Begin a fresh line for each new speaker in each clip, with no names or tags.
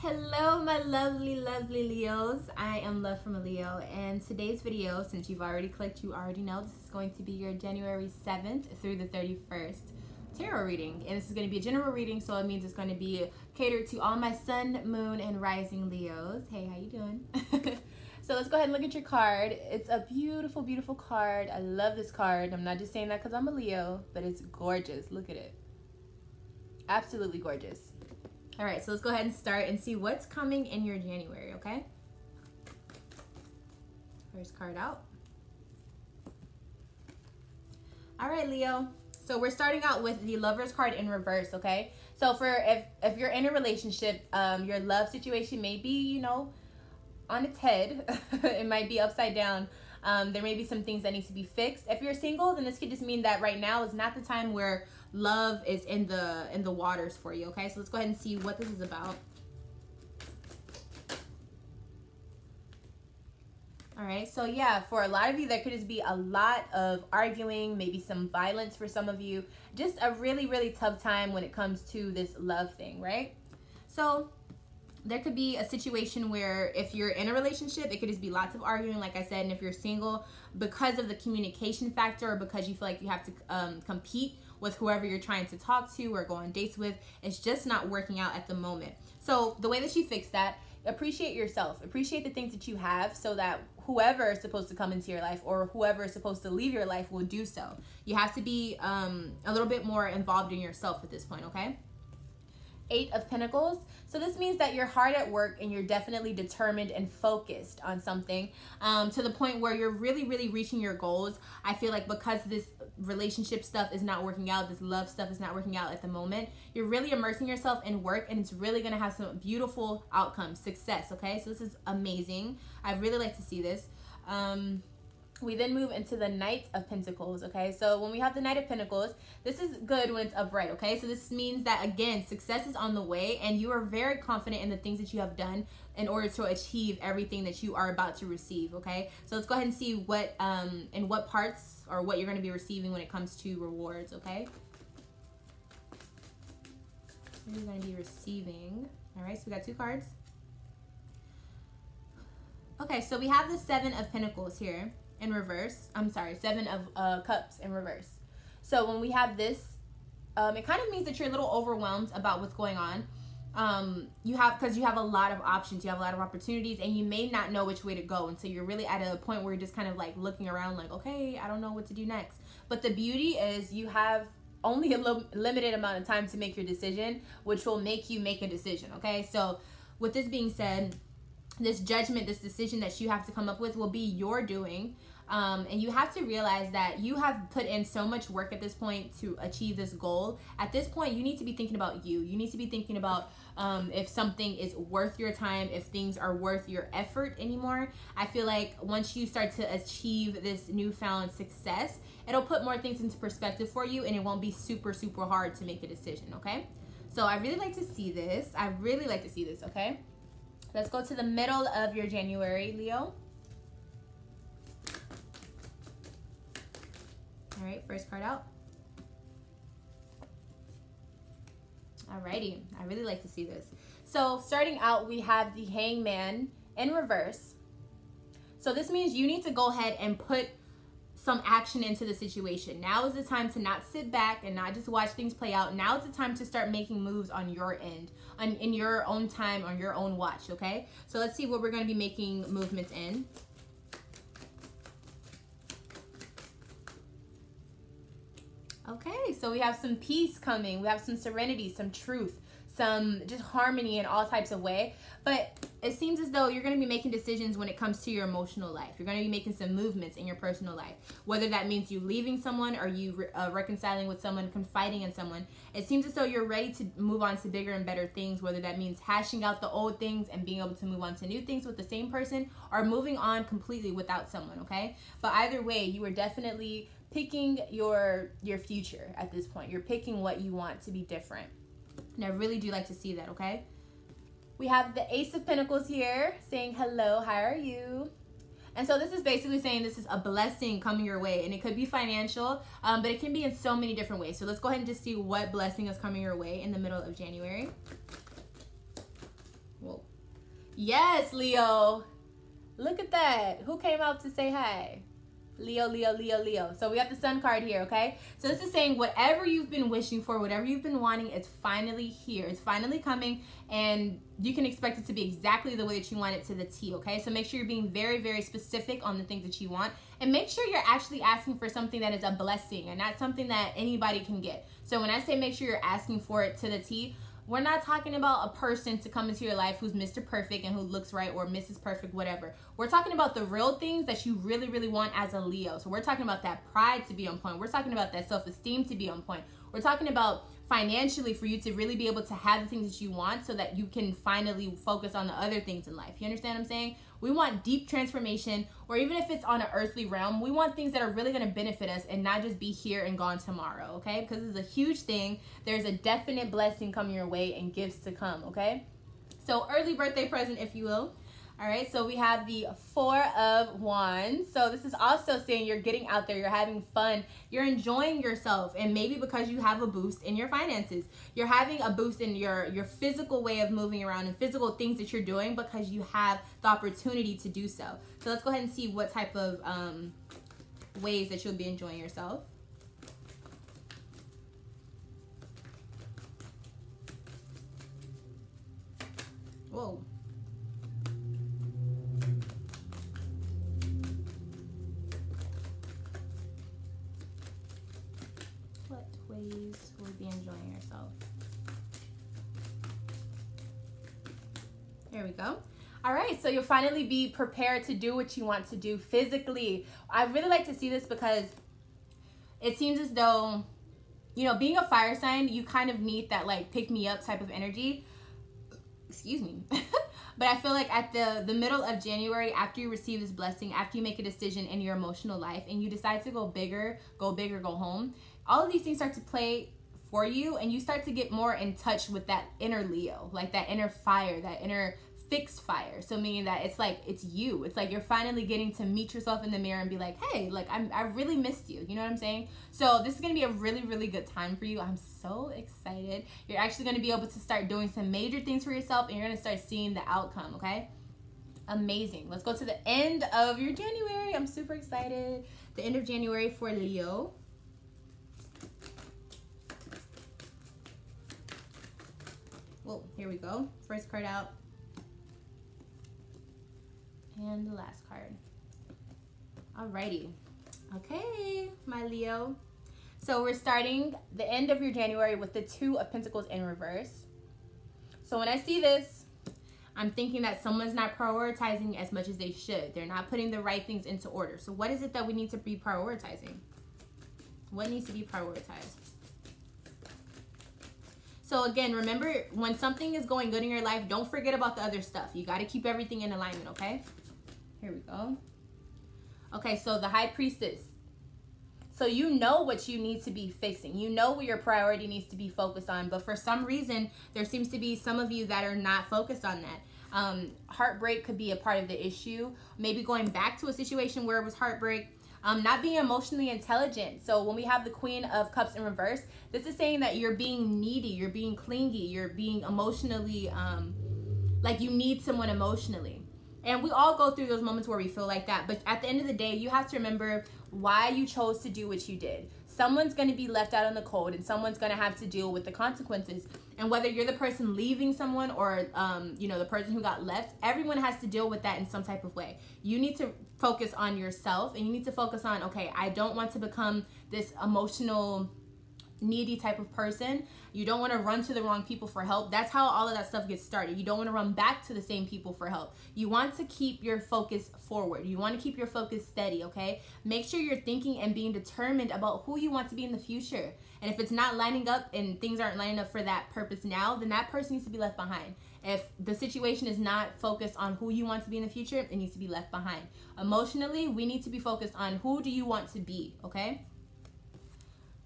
Hello, my lovely, lovely Leos. I am Love from a Leo, and today's video, since you've already clicked, you already know this is going to be your January 7th through the 31st tarot reading. And this is going to be a general reading, so it means it's going to be catered to all my sun, moon, and rising Leos. Hey, how you doing? So let's go ahead and look at your card. It's a beautiful, beautiful card. I love this card. I'm not just saying that because I'm a Leo, but it's gorgeous. Look at it. Absolutely gorgeous. All right, so let's go ahead and start and see what's coming in your January, okay? First card out. All right, Leo. So we're starting out with the Lover's card in reverse, okay? So for if you're in a relationship, your love situation may be, you know, on its head. It might be upside down. There may be some things that need to be fixed. If you're single, then this could just mean that right now is not the time where love is in the waters for you, okay? So let's go ahead and see what this is about. All right, so yeah, for a lot of you, there could just be a lot of arguing, maybe some violence for some of you. Just a really, really tough time when it comes to this love thing, right? So there could be a situation where if you're in a relationship, it could just be lots of arguing, like I said. And if you're single, because of the communication factor or because you feel like you have to compete with whoever you're trying to talk to or go on dates with, it's just not working out at the moment. So the way that you fix that, appreciate yourself. Appreciate the things that you have so that whoever is supposed to come into your life or whoever is supposed to leave your life will do so. You have to be a little bit more involved in yourself at this point, okay? 8 of Pentacles. So this means that you're hard at work and you're definitely determined and focused on something to the point where you're really, really reaching your goals. I feel like because this relationship stuff is not working out, this love stuff is not working out at the moment, you're really immersing yourself in work and it's really going to have some beautiful outcomes, success, okay? So this is amazing. I really like to see this. We then move into the Knight of Pentacles, okay? So when we have the Knight of Pentacles, this is good when it's upright, okay? So this means that, again, success is on the way and you are very confident in the things that you have done in order to achieve everything that you are about to receive, okay? So let's go ahead and see what, in what parts or what you're going to be receiving when it comes to rewards, okay? You're going to be receiving. All right, so we got 2 cards. Okay, so we have the 7 of Pentacles here in reverse. I'm sorry, 7 of Cups in reverse. So when we have this, it kind of means that you're a little overwhelmed about what's going on. Because you have a lot of options, you have a lot of opportunities, and you may not know which way to go. And so you're really at a point where you're just kind of like looking around like, okay, I don't know what to do next. But the beauty is you have only a limited amount of time to make your decision, which will make you make a decision, okay? So with this being said, this judgment, this decision that you have to come up with will be your doing. And you have to realize that you have put in so much work at this point to achieve this goal. At this point, you need to be thinking about you. You need to be thinking about if something is worth your time, if things are worth your effort anymore. I feel like once you start to achieve this newfound success, it'll put more things into perspective for you and it won't be super, super hard to make a decision, okay? So I really like to see this. I really like to see this, okay? Let's go to the middle of your January, Leo. All right, first card out. Alrighty, I really like to see this. So starting out, we have the Hangman in reverse. So this means you need to go ahead and put some action into the situation. Now is the time to not sit back and not just watch things play out. Now is the time to start making moves on your end, in your own time, on your own watch, okay? So let's see what we're going to be making movements in. Okay, so we have some peace coming. We have some serenity, some truth, some just harmony in all types of way. But it seems as though you're going to be making decisions when it comes to your emotional life. You're going to be making some movements in your personal life. Whether that means you leaving someone or you reconciling with someone, confiding in someone. It seems as though you're ready to move on to bigger and better things. Whether that means hashing out the old things and being able to move on to new things with the same person or moving on completely without someone, okay? But either way, you are definitely picking your future at this point. You're picking what you want to be different. And I really do like to see that, okay? We have the Ace of Pentacles here saying, hello, how are you? And so this is basically saying this is a blessing coming your way. And it could be financial, but it can be in so many different ways. So let's go ahead and just see what blessing is coming your way in the middle of January. Whoa. Yes, Leo. Look at that. Who came out to say hi? Leo, Leo, Leo, Leo. So we got the sun card here, okay? So this is saying whatever you've been wishing for, whatever you've been wanting, it's finally here. It's finally coming, and you can expect it to be exactly the way that you want it to the T, okay? So make sure you're being very, very specific on the things that you want, and make sure you're actually asking for something that is a blessing and not something that anybody can get. So when I say make sure you're asking for it to the T, we're not talking about a person to come into your life who's Mr. Perfect and who looks right, or Mrs. Perfect, whatever. We're talking about the real things that you really, really want as a Leo. So we're talking about that pride to be on point. We're talking about that self-esteem to be on point. We're talking about financially for you to really be able to have the things that you want so that you can finally focus on the other things in life. You understand what I'm saying? We want deep transformation, or even if it's on an earthly realm, we want things that are really going to benefit us and not just be here and gone tomorrow, okay? Because it's a huge thing. There's a definite blessing coming your way and gifts to come, okay? So early birthday present, if you will. All right, so we have the 4 of Wands. So this is also saying you're getting out there, you're having fun, you're enjoying yourself, and maybe because you have a boost in your finances, you're having a boost in your physical way of moving around and physical things that you're doing because you have the opportunity to do so. So let's go ahead and see what type of ways that you'll be enjoying yourself. Whoa. What ways will you be enjoying yourself? There we go. All right, so you'll finally be prepared to do what you want to do physically. I really like to see this because it seems as though, you know, being a fire sign, you kind of need that like pick me up type of energy. Excuse me. But I feel like at the middle of January, after you receive this blessing, after you make a decision in your emotional life and you decide to go bigger, go home, all of these things start to play for you, and you start to get more in touch with that inner Leo, like that inner fire, that inner fixed fire. So meaning that it's like, it's you. It's like you're finally getting to meet yourself in the mirror and be like, hey, like I really missed you. You know what I'm saying? So this is going to be a really, really good time for you. I'm so excited. You're actually going to be able to start doing some major things for yourself, and you're going to start seeing the outcome, okay? Amazing. Let's go to the end of your January. I'm super excited. The end of January for Leo. Well, here we go. First card out. And the last card. Alrighty. Okay, my Leo. So we're starting the end of your January with the 2 of Pentacles in reverse. So when I see this, I'm thinking that someone's not prioritizing as much as they should. They're not putting the right things into order. So what is it that we need to be prioritizing? What needs to be prioritized? So again, remember, when something is going good in your life, don't forget about the other stuff. You got to keep everything in alignment, okay? Here we go. Okay, so the High Priestess. So you know what you need to be fixing. You know what your priority needs to be focused on. But for some reason, there seems to be some of you that are not focused on that. Heartbreak could be a part of the issue. Maybe going back to a situation where it was heartbreak. Not being emotionally intelligent. So when we have the Queen of Cups in reverse, this is saying that you're being needy, you're being clingy, you're being emotionally, like you need someone emotionally. And we all go through those moments where we feel like that. But at the end of the day, you have to remember why you chose to do what you did. Someone's going to be left out in the cold, and someone's going to have to deal with the consequences. And whether you're the person leaving someone or, you know, the person who got left, everyone has to deal with that in some type of way. You need to focus on yourself, and you need to focus on, okay, I don't want to become this emotional, needy type of person. You don't want to run to the wrong people for help. That's how all of that stuff gets started. You don't want to run back to the same people for help. You want to keep your focus forward. You want to keep your focus steady, okay? Make sure you're thinking and being determined about who you want to be in the future. And if it's not lining up and things aren't lining up for that purpose now, then that person needs to be left behind. If the situation is not focused on who you want to be in the future, it needs to be left behind. Emotionally, we need to be focused on who do you want to be, okay?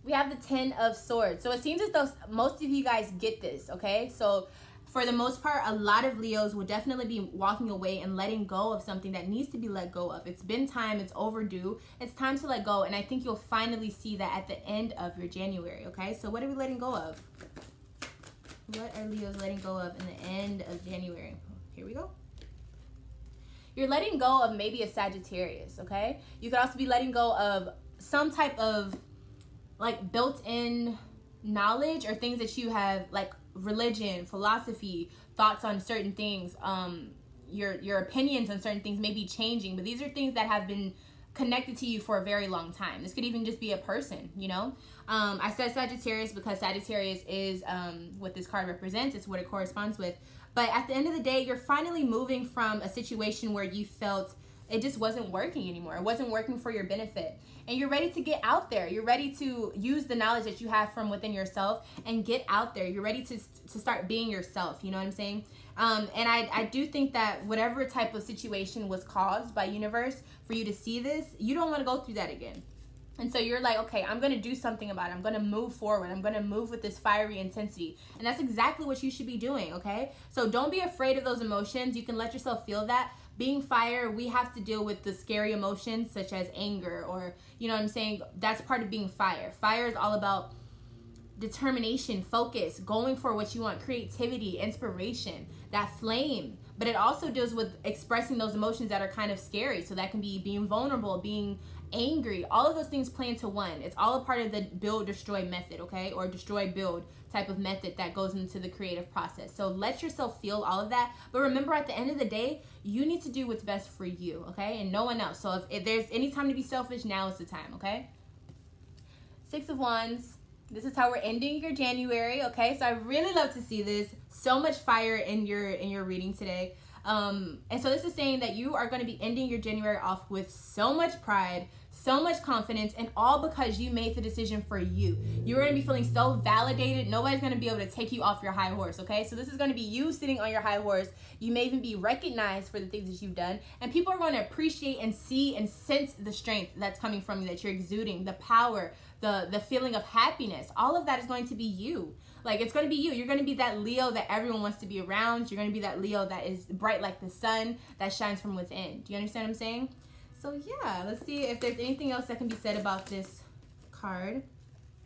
We have the 10 of Swords. So it seems as though most of you guys get this, okay? So for the most part, a lot of Leos will definitely be walking away and letting go of something that needs to be let go of. It's been time. It's overdue. It's time to let go. And I think you'll finally see that at the end of your January, okay? So what are we letting go of? What are Leos letting go of in the end of January? Here we go. you're letting go of maybe a Sagittarius, okay? You could also be letting go of some type of like built-in knowledge or things that you have, like religion, philosophy, thoughts on certain things, your opinions on certain things may be changing, but these are things that have been connected to you for a very long time. This could even just be a person, you know. I said Sagittarius because Sagittarius is what this card represents. It's what it corresponds with. But at the end of the day, you're finally moving from a situation where you felt it just wasn't working anymore. It wasn't working for your benefit. And you're ready to get out there. You're ready to use the knowledge that you have from within yourself and get out there. You're ready to start being yourself. You know what I'm saying? And I do think that whatever type of situation was caused by universe for you to see this, you don't want to go through that again. And so you're like, okay, I'm going to do something about it. I'm going to move forward. I'm going to move with this fiery intensity. And that's exactly what you should be doing, okay? So don't be afraid of those emotions. You can let yourself feel that. Being fire, we have to deal with the scary emotions such as anger or, you know what I'm saying? That's part of being fire. Fire is all about determination, focus, going for what you want, creativity, inspiration, that flame. But it also deals with expressing those emotions that are kind of scary. So that can be being vulnerable, being angry. All of those things play into one. It's all a part of the build, destroy method, okay? Or destroy, build type of method that goes into the creative process. So let yourself feel all of that. But remember, at the end of the day, you need to do what's best for you, okay? And no one else. So if there's any time to be selfish, now is the time, okay? 6 of Wands. This is how we're ending your January, okay? So I really love to see this. So much fire in your reading today. And so this is saying that you are going to be ending your January off with so much pride, so much confidence, and all because you made the decision for you. You're going to be feeling so validated. Nobody's going to be able to take you off your high horse, okay? So this is going to be you sitting on your high horse. You may even be recognized for the things that you've done, and people are going to appreciate and see and sense the strength that's coming from you, that you're exuding, the power, the feeling of happiness. All of that is going to be you. Like, it's going to be you. You're going to be that Leo that everyone wants to be around. You're going to be that Leo that is bright like the sun, that shines from within. Do you understand what I'm saying? So yeah, let's see if there's anything else that can be said about this card.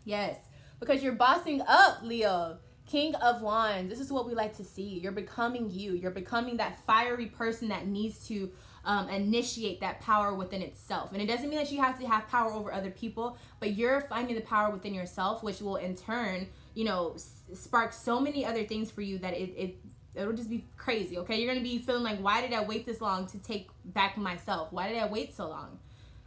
Yes, because you're bossing up, Leo. King of Wands. This is what we like to see. You're becoming you. You're becoming that fiery person that needs to initiate that power within itself. And it doesn't mean that you have to have power over other people, but you're finding the power within yourself, which will in turn, you know, spark so many other things for you that it'll just be crazy, okay? You're going to be feeling like, why did I wait this long to take back myself? Why did I wait so long?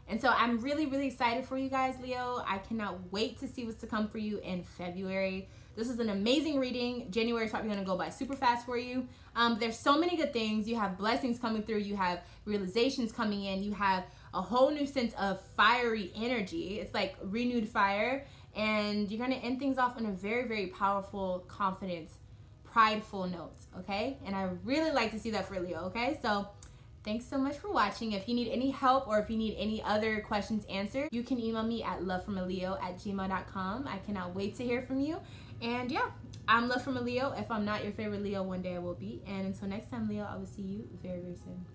And so I'm really, really excited for you guys, Leo. I cannot wait to see what's to come for you in February. This is an amazing reading. January is probably going to go by super fast for you. There's so many good things. You have blessings coming through. You have realizations coming in. You have a whole new sense of fiery energy. It's like renewed fire. And you're going to end things off on a very, very powerful, confident, prideful note, okay? And I really like to see that for Leo, okay? So thanks so much for watching. If you need any help or if you need any other questions answered, you can email me at lovefromaleo@gmail.com. I cannot wait to hear from you. And yeah, I'm Love from a Leo. If I'm not your favorite Leo, one day I will be. And until next time, Leo, I will see you very, very soon.